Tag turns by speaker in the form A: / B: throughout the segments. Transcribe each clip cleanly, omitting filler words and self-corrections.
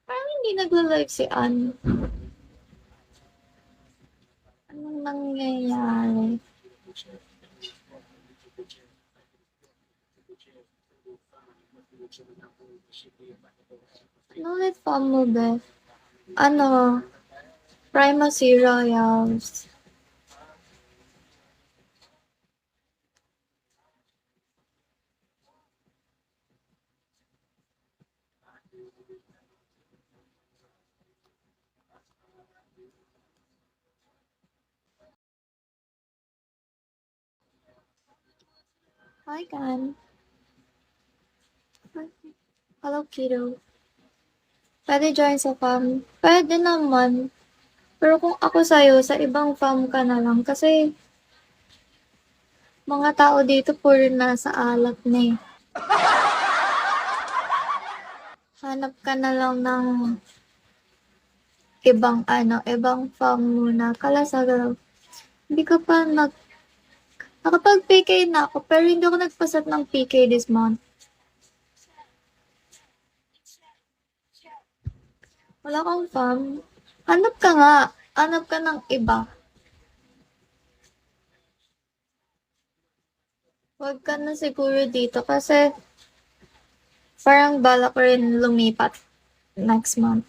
A: Parang hindi nagla-live si Ann. Anong nangyayari? Ano ulit pa mo, Beth? Ano? Primacy Royals. Hi, Kan. Hello, kiddo. Pwede join sa fam. Pwede naman. Pero kung ako sa'yo, sa ibang fam ka na lang. Kasi mga tao dito puro nasa alat na eh. Hanap ka na lang ng ibang fam muna. Kalasagaw. Hindi ka pa nakapag-PK na ako, pero hindi ako nagpasat ng PK this month. Wala kang fam. Hanap ka nga. Hanap ka ng iba. Huwag ka na siguro dito kasi parang balak ko rin lumipat next month.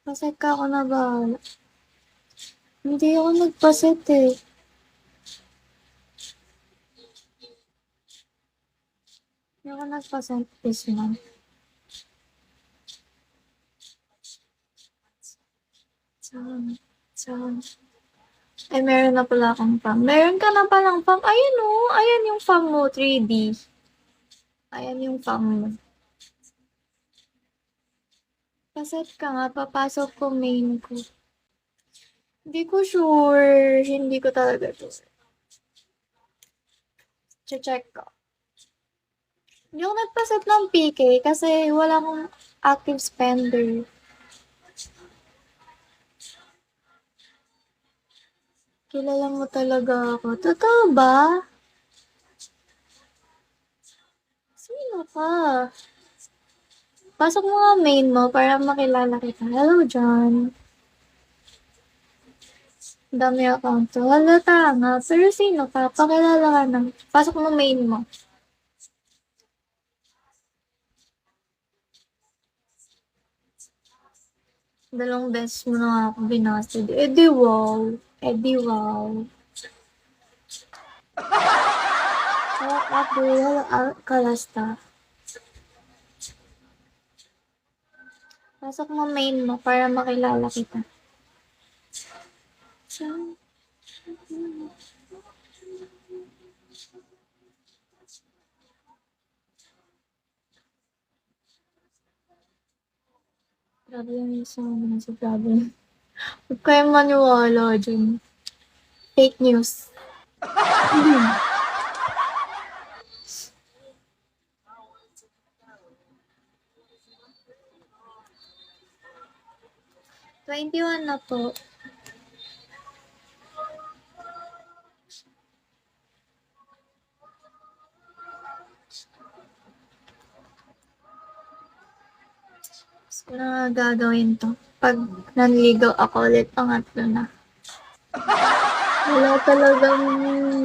A: Paset ka ako na bahala. Hindi ako nagpaset eh. Hindi ako nagpaset this month. Saan? Ay, meron na pala akong fam. Meron ka na palang fam. Ayan o. Ayan yung fam mo, 3D. Ayan yung fam mo. Paset ka nga, papasok ko main ko. Hindi ko sure. Hindi ko talaga sure. Check ko. Hindi ako nagpaset ng PK kasi wala akong active spender. Kilala mo talaga ako. Totoo ba? Sino ka? Pasok mo nga main mo para makilala kita. Hello, John. Dami account to. Halata nga. Pero sino ka? Pakilala ka na. Pasok mo main mo. Dalawang beses mo na nga ako binasted. Eh di wow. Eh di wow. Hello, Abu. Hello, Kalasta. Pasok mo main mo para makilala kita. Grabe yung isa naman sa problem. Huwag kayong maniwala dyan. Fake news. 21 na po. Gusto ko na gagawin to. Pag nanligaw ako ulit, pangatlo na. Wala talagang,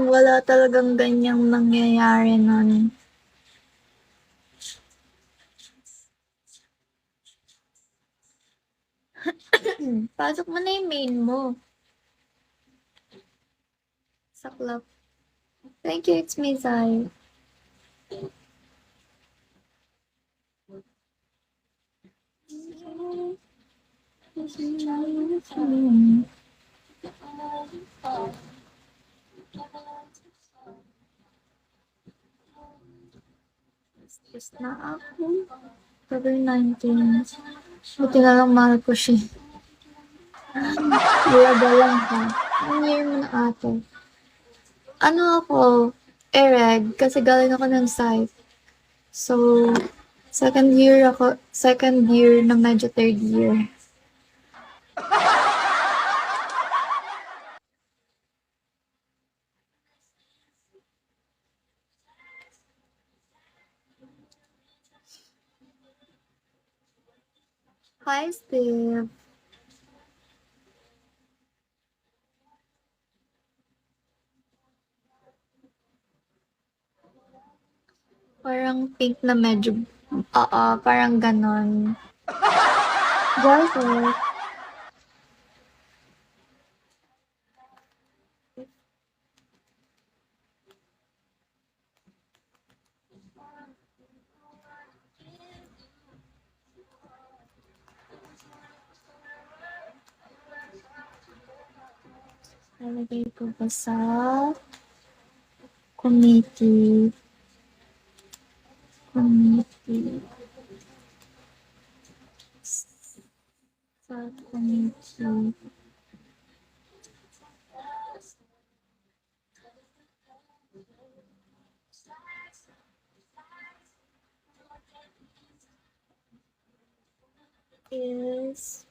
A: wala talagang ganyang nangyayari nun. Pasok mo na yung main mo. Sa club. Thank you, it's me, Zai. Stress na ako. February 19. Buti na lang mahal ko siya. Dalaga lang ka. Anong year mo na ate? Ano ako? Ereg. Kasi galing ako ng site. So, second year na medyo third year. Hi, Steve. Parang pink na medyo, oo, parang ganon. Joyful. Lalagay ko ba sa committee? Committee. Sa committee. Is